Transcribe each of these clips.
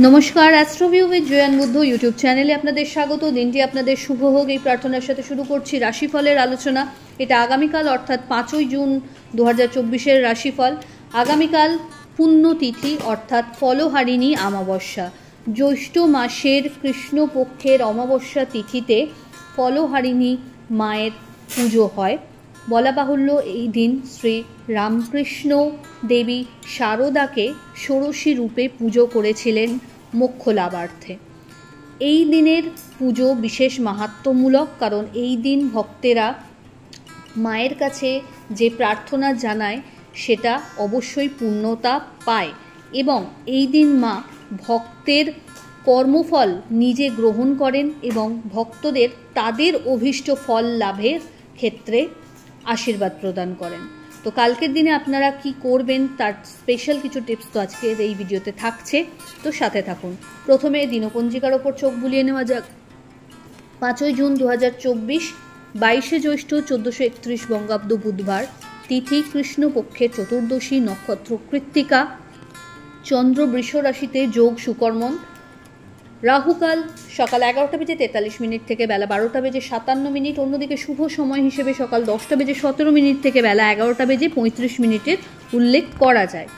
নমস্কার, অ্যাস্ট্রোভিউ with জয়ান Buddha YouTube চ্যানেলে আপনাদের স্বাগত। দিনটি আপনাদের শুভ হোক এই প্রার্থনার সাথে শুরু করছি রাশিফলের আলোচনা। এটা আগামীকাল অর্থাৎ 5ই জুন 2024-এর রাশিফল। আগামীকাল পুণ্যতিথি অর্থাৎ ফলহারিণী অমাবস্যা। জ্যৈষ্ঠ মাসের কৃষ্ণপক্ষের অমাবস্যা তিথিতে ফলহারিণী মায়ের পুজো হয়। বলা বাহুল্য এই দিন শ্রী রামকৃষ্ণ দেবী শারদাকে ষোড়শী রূপে পুজো করেছিলেন মোক্ষ লাভার্থে। এই দিনের পুজো বিশেষ মাহাত্ম্যমূলক, কারণ এই দিন ভক্তেরা মায়ের কাছে যে প্রার্থনা জানায় সেটা অবশ্যই পূর্ণতা পায় এবং এই দিন মা ভক্তের কর্মফল নিজে গ্রহণ করেন এবং ভক্তদের তাদের অভীষ্ট ফল লাভের ক্ষেত্রে আশীর্বাদ প্রদান করেন। তো কালকের দিনে আপনারা কি করবেন তার স্পেশাল কিছু টিপস তো আজকের এই ভিডিওতে থাকছে, তো সাথে থাকুন। প্রথমে দিনপঞ্জিকার ওপর চোখ বুলিয়ে নেওয়া যাক। 5ই জুন 2024, 22শে জ্যৈষ্ঠ 1431 বঙ্গাব্দ বুধবার, তিথি কৃষ্ণপক্ষের চতুর্দশী, নক্ষত্র কৃত্তিকা, চন্দ্র বৃষ রাশিতে, যোগ সুকর্মণ, রাহুকাল সকাল 11:43 থেকে বেলা 12:57। অন্যদিকে শুভ সময় হিসেবে সকাল 10:17 থেকে বেলা 11:35 উল্লেখ করা যায়।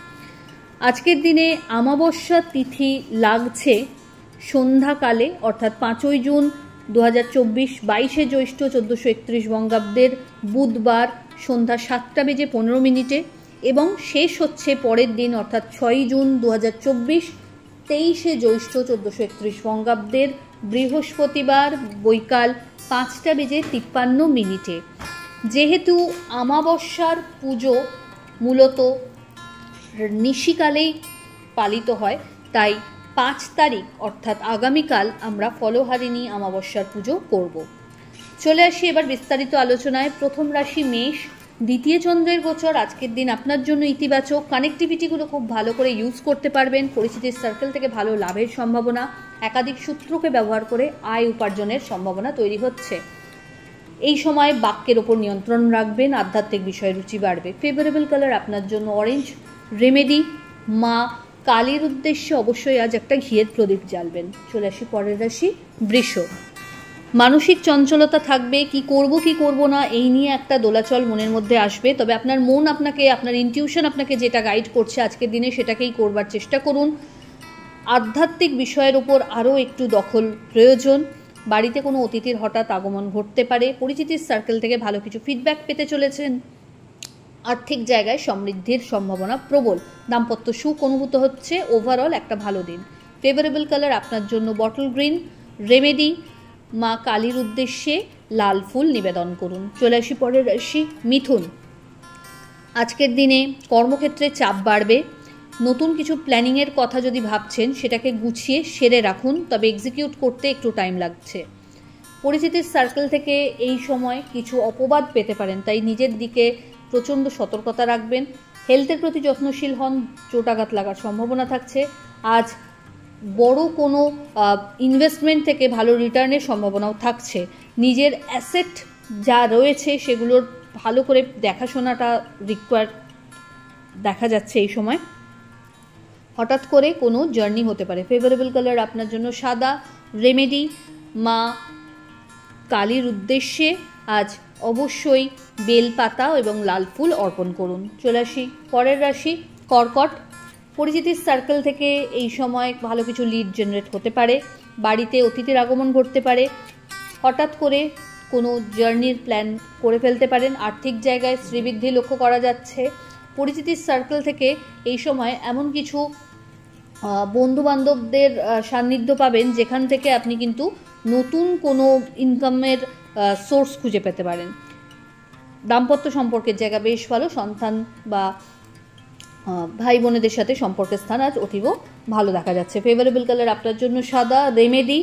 আজকের দিনে অমাবস্যা তিথি লাগছে সন্ধ্যাকালে অর্থাৎ 5ই জুন 2024, 22শে জ্যৈষ্ঠ 1431 বঙ্গাব্দের বুধবার সন্ধ্যা 7:15 এবং শেষ হচ্ছে পরের দিন অর্থাৎ 6ই জুন 2024, 23শে জ্যৈষ্ঠ 1431 বঙ্গাব্দের বৃহস্পতিবার বৈকাল 5:53। যেহেতু অমাবস্যার পুজো মূলত নিশিকালেই পালিত হয়, তাই 5 তারিখ অর্থাৎ আগামীকাল আমরা ফলহারিণী অমাবস্যার পুজো করব। চলে আসি এবার বিস্তারিত আলোচনায়। প্রথম রাশি মেষ। দ্বিতীয় চন্দ্রের গোচর আজকের দিন আপনার জন্য ইতিবাচক। কানেক্টিভিটিগুলো খুব ভালো করে ইউজ করতে পারবেন। পরিচিতির সার্কেল থেকে ভালো লাভের সম্ভাবনা, একাধিক সূত্রকে ব্যবহার করে আয় উপার্জনের সম্ভাবনা তৈরি হচ্ছে। এই সময় বাক্যের ওপর নিয়ন্ত্রণ রাখবেন, আধ্যাত্মিক বিষয়ে রুচি বাড়বে। ফেভারেবল কালার আপনার জন্য অরেঞ্জ। রেমেডি, মা কালীর উদ্দেশ্যে অবশ্যই আজ একটা ঘিয়ের প্রদীপ জ্বালবেন। চলে আসি পরের রাশি বৃষ। মানসিক চঞ্চলতা থাকবে, কি করব না এই নিয়ে একটা দোলাচল মনের মধ্যে আসবে। তবে আপনার মন আপনাকে, আপনার ইনটিউশন আপনাকে যেটা গাইড করছে আজকের দিনে সেটাকেই করবার চেষ্টা করুন। আধ্যাত্মিক বিষয়ের উপর আরও একটু দখল প্রয়োজন। বাড়িতে কোনো অতিথির হঠাৎ আগমন ঘটতে পারে। পরিচিতির সার্কেল থেকে ভালো কিছু ফিডব্যাক পেতে চলেছেন। আর্থিক জায়গায় সমৃদ্ধির সম্ভাবনা প্রবল। দাম্পত্য সুখ অনুভূত হচ্ছে। ওভারঅল একটা ভালো দিন। ফেভারেবল কালার আপনার জন্য বটল গ্রিন। রেমেডি, মা কালীর উদ্দেশ্যে লাল ফুল নিবেদন করুন। চলে আসি পরের রাশি মিথুন। আজকের দিনে কর্মক্ষেত্রে চাপ বাড়বে। নতুন কিছু প্ল্যানিংয়ের কথা যদি ভাবছেন সেটাকে গুছিয়ে সেরে রাখুন, তবে এক্সিকিউট করতে একটু টাইম লাগছে। পরিচিতির সার্কেল থেকে এই সময় কিছু অপবাদ পেতে পারেন, তাই নিজের দিকে প্রচণ্ড সতর্কতা রাখবেন। হেলথের প্রতি যত্নশীল হন, চোটাঘাত লাগার সম্ভাবনা থাকছে। আজ বড় কোনো ইনভেস্টমেন্ট থেকে ভালো রিটার্নের সম্ভাবনাও থাকছে। নিজের অ্যাসেট যা রয়েছে সেগুলোর ভালো করে দেখাশোনাটা দেখা যাচ্ছে এই সময়। হঠাৎ করে কোনো জার্নি হতে পারে। ফেভারেবল কালার আপনার জন্য সাদা। রেমেডি, মা কালীর উদ্দেশ্যে আজ অবশ্যই বেলপাতা এবং লাল ফুল অর্পণ করুন। চলে আসি পরের রাশি কর্কট। পরিচিতির সার্কেল থেকে এই সময় ভালো কিছু লিড জেনারেট হতে পারে। বাড়িতে অতিথির আগমন ঘটতে পারে। হঠাৎ করে কোনো জার্নির প্ল্যান করে ফেলতে পারেন। আর্থিক জায়গায় শ্রীবৃদ্ধি লক্ষ্য করা যাচ্ছে। পরিচিতির সার্কেল থেকে এই সময় এমন কিছু বন্ধুবান্ধবদের সান্নিধ্য পাবেন যেখান থেকে আপনি কিন্তু নতুন কোনো ইনকামের সোর্স খুঁজে পেতে পারেন। দাম্পত্য সম্পর্কের জায়গা বেশ ভালো। সন্তান বা ভাই বোনেদের সাথে সম্পর্কের স্থান আজ অতীব ভালো দেখা যাচ্ছে। ফেভারেবল কালার আপনার জন্য সাদা। রেমেডি,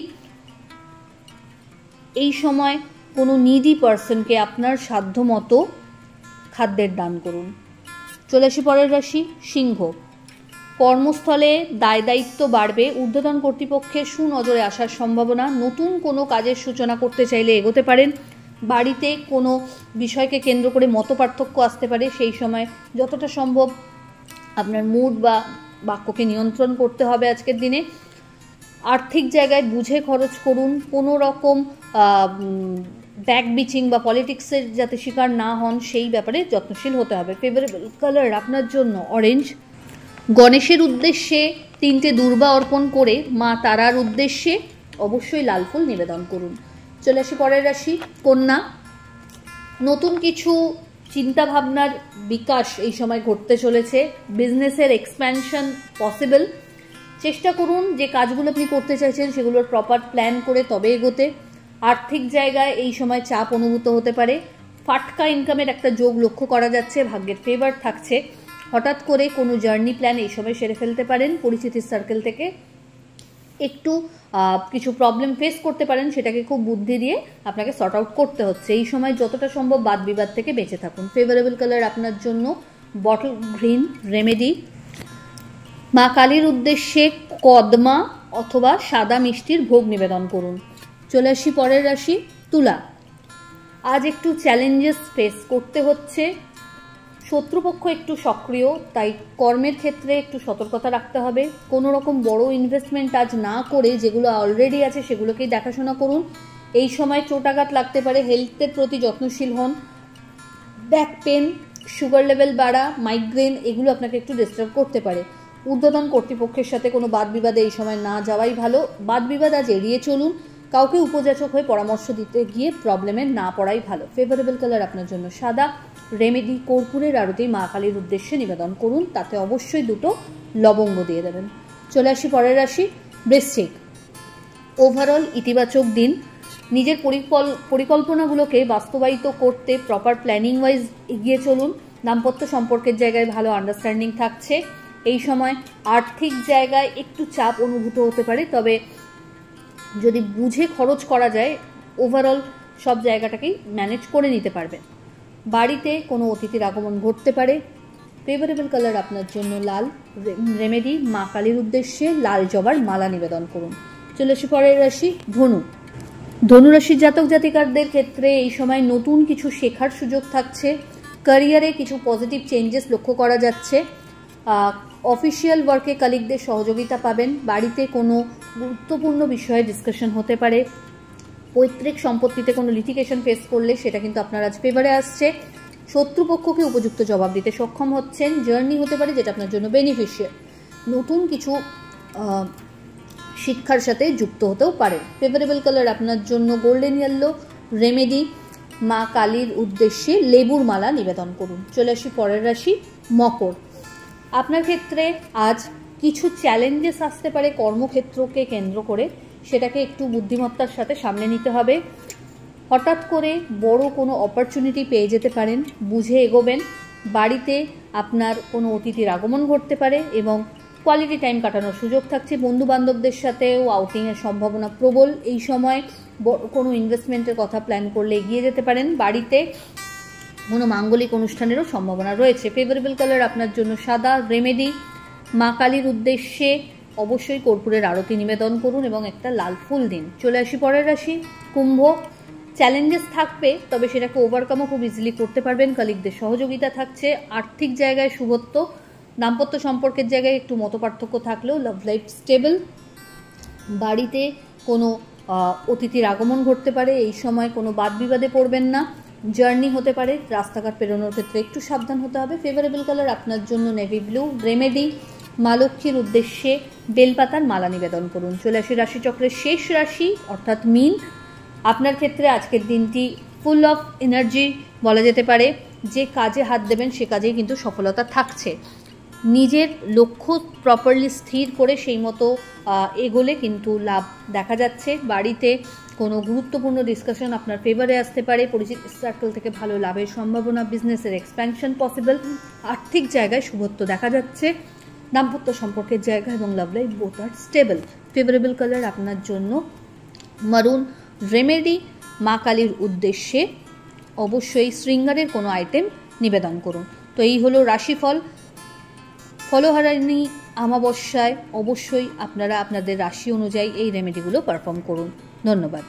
এই সময় কোনো নিডি পার্সনকে আপনার সাধ্য মতো খাদ্যের দান করুন। চলে আসি পরের রাশি সিংহ। কর্মস্থলে দায় দায়িত্ব বাড়বে। ঊর্ধ্বতন কর্তৃপক্ষের সুনজরে আসার সম্ভাবনা। নতুন কোনো কাজের সূচনা করতে চাইলে এগোতে পারেন। বাড়িতে কোনো বিষয়কে কেন্দ্র করে মতপার্থক্য আসতে পারে। সেই সময় যতটা সম্ভব আপনার মুড বা বাক্যকে নিয়ন্ত্রণ করতে হবে আজকের দিনে। আর্থিক জায়গায় বুঝে খরচ করুন, কোনো রকম ব্যাক বিচিং বা পলিটিক্সের যাতে শিকার না হন সেই ব্যাপারে যত্নশীল হতে হবে। ফেভারেবল কালার আপনার জন্য অরেঞ্জ। গণেশের উদ্দেশ্যে 3টে দূর্বা অর্পণ করে মা তারার উদ্দেশ্যে অবশ্যই লাল ফুল নিবেদন করুন। চলে আসি পরের রাশি কন্যা। নতুন কিছু চিন্তাভাবনার বিকাশ এই সময় ঘটতে চলেছে, বিজনেসের এক্সপ্যানশন পসিবল। চেষ্টা করুন যে কাজগুলো আপনি করতে চাইছেন সেগুলোর প্রপার প্ল্যান করে তবে এগোতে। আর্থিক জায়গায় এই সময় চাপ অনুভূত হতে পারে, ফাটকা ইনকামের একটা যোগ লক্ষ্য করা যাচ্ছে, ভাগ্যের ফেভার থাকছে। হঠাৎ করে কোনো জার্নি প্ল্যান এই সময় সেরে ফেলতে পারেন, পরিচিতির সার্কেল থেকে একটু কিছু প্রবলেম ফেস করতে পারেন, সেটাকে খুব বুদ্ধি দিয়ে আপনাকে সর্ট আউট করতে হচ্ছে। এই সময় যতটা সম্ভব বাদ বিবাদ থেকে বেঁচে থাকুন। ফেভারেবল কালার আপনার জন্য বটল গ্রিন। রেমেডি মা কালীর উদ্দেশ্যে কদমা অথবা সাদা মিষ্টির ভোগ নিবেদন করুন। চলে আসি পরের রাশি তুলা। আজ একটু চ্যালেঞ্জেস ফেস করতে হচ্ছে, শত্রুপক্ষ একটু সক্রিয়, তাই কর্মের ক্ষেত্রে একটু সতর্কতা রাখতে হবে। কোনো রকম বড় ইনভেস্টমেন্ট আজ না করে যেগুলো অলরেডি আছে সেগুলোকেই দেখাশোনা করুন। এই সময় চোটাঘাত লাগতে পারে, হেলথের প্রতি যত্নশীল হন। ব্যাক পেন, সুগার লেভেল বাড়া, মাইগ্রেন এগুলো আপনাকে একটু ডিস্টার্ব করতে পারে। ঊর্ধ্বতন কর্তৃপক্ষের সাথে কোনো বাদ বিবাদে এই সময় না যাওয়াই ভালো। বাদ বিবাদ আজ এড়িয়ে চলুন, কাউকে উপযাচক হয়ে পরামর্শ দিতে গিয়ে প্রবলেমে না পড়াই ভালো। ফেভারেবল কালার আপনার জন্য সাদা। রেমেডি কর্পূরের আরতি মা কালীর উদ্দেশ্যে নিবেদন করুন, তাতে অবশ্যই 2টো লবঙ্গ দিয়ে দেবেন। চলে আসি পরের রাশি বৃশ্চিক। ওভারঅল ইতিবাচক দিন, নিজের পরিকল্পনাগুলোকে বাস্তবায়িত করতে প্রপার প্ল্যানিং ওয়াইজ এগিয়ে চলুন। দাম্পত্য সম্পর্কের জায়গায় ভালো আন্ডারস্ট্যান্ডিং থাকছে। এই সময় আর্থিক জায়গায় একটু চাপ অনুভূত হতে পারে, তবে যদি বুঝে খরচ করা যায় ওভারঅল সব জায়গাটাকেই ম্যানেজ করে নিতে পারবেন। বাড়িতে কোনো অতিথির আগমন ঘটতে পারে। ফেভারেবল কালার আপনার জন্য লাল। রেমেডি মা কালীর উদ্দেশ্যে লাল জবার মালা নিবেদন করুন। চলে আসি পরের রাশি ধনু। ধনুরাশির জাতক জাতিকারদের ক্ষেত্রে এই সময় নতুন কিছু শেখার সুযোগ থাকছে, ক্যারিয়ারে কিছু পজিটিভ চেঞ্জেস লক্ষ্য করা যাচ্ছে। অফিসিয়াল ওয়ার্কে কালিগদের সহযোগিতা পাবেন। বাড়িতে কোনো গুরুত্বপূর্ণ বিষয়ে ডিসকাশন হতে পারে। পৈতৃক সম্পত্তিতে কোনো লিটিগেশন ফেস করলে সেটা কিন্তু আপনার আজ ফেভারে আসছে। শত্রুপক্ষকে উপযুক্ত জবাব দিতে সক্ষম হচ্ছেন। জার্নি হতে পারে যেটা আপনার জন্য বেনিফিশিয়াল। নতুন কিছু শিক্ষার সাথে যুক্ত হতেও পারে। ফেভারেবল কালার আপনার জন্য গোল্ডেন ইয়েলো। রেমেডি মা কালীর উদ্দেশ্যে লেবুর মালা নিবেদন করুন। চলে আসি পরের রাশি মকর। আপনার ক্ষেত্রে আজ কিছু চ্যালেঞ্জেস আসতে পারে কর্মক্ষেত্রকে কেন্দ্র করে, সেটাকে একটু বুদ্ধিমত্তার সাথে সামনে নিতে হবে। হঠাৎ করে বড় কোনো অপরচুনিটি পেয়ে যেতে পারেন, বুঝে এগোবেন। বাড়িতে আপনার কোনো অতিথির আগমন ঘটতে পারে এবং কোয়ালিটি টাইম কাটানোর সুযোগ থাকছে। বন্ধু বান্ধবদের সাথেও আউটিংয়ের সম্ভাবনা প্রবল। এই সময় কোনো ইনভেস্টমেন্টের কথা প্ল্যান করলে এগিয়ে যেতে পারেন। বাড়িতে কোনো মাঙ্গলিক অনুষ্ঠানেরও সম্ভাবনা রয়েছে। ফেভারেবল কালার আপনার জন্য সাদা। রেমেডি মা কালীর উদ্দেশ্যে অবশ্যই কর্পূরের আরতি নিবেদন করুন এবং একটা লাল ফুল দিন। চলে আসি পরের রাশি কুম্ভ। চ্যালেঞ্জেস থাকবে, তবে সেটাকে ওভারকামও খুব ইজিলি করতে পারবেন। কালিগদের সহযোগিতা থাকছে। আর্থিক জায়গায় শুভত্ব। দাম্পত্য সম্পর্কের জায়গায় একটু মতপার্থক্য থাকলেও লাভ লাইফ স্টেবল। বাড়িতে কোনো অতিথির আগমন ঘটতে পারে। এই সময় কোনো বাদ বিবাদে পড়বেন না। জার্নি হতে পারে, রাস্তাঘাট পেরোনোর ক্ষেত্রে একটু সাবধান হতে হবে। ফেভারেবল কালার আপনার জন্য নেভি ব্লু। রেমেডি মা লক্ষ্মীর উদ্দেশ্যে বেলপাতার মালা নিবেদন করুন। চলে আসি রাশিচক্রের শেষ রাশি অর্থাৎ মীন। আপনার ক্ষেত্রে আজকের দিনটি ফুল অফ এনার্জি বলা যেতে পারে। যে কাজে হাত দেবেন সে কাজেই কিন্তু সফলতা থাকছে। নিজের লক্ষ্য প্রপারলি স্থির করে সেই মতো এগোলে কিন্তু লাভ দেখা যাচ্ছে। বাড়িতে কোনো গুরুত্বপূর্ণ ডিসকাশন আপনার ফেভারে আসতে পারে। পরিচিত সার্কেল থেকে ভালো লাভের সম্ভাবনা। বিজনেসের এক্সপ্যানশন পসিবল। আর্থিক জায়গায় শুভত্ব দেখা যাচ্ছে। দাম্পত্য সম্পর্কের জায়গা এবং লাভ লাইফ বোথ আর স্টেবল। ফেভারেবল কালার আপনার জন্য মারুন। রেমেডি মা কালীর উদ্দেশ্যে অবশ্যই শৃঙ্গারের কোনো আইটেম নিবেদন করুন। তো এই হলো রাশিফল। ফলহারিণী অমাবস্যায় অবশ্যই আপনারা আপনাদের রাশি অনুযায়ী এই রেমেডিগুলো পারফর্ম করুন। ধন্যবাদ।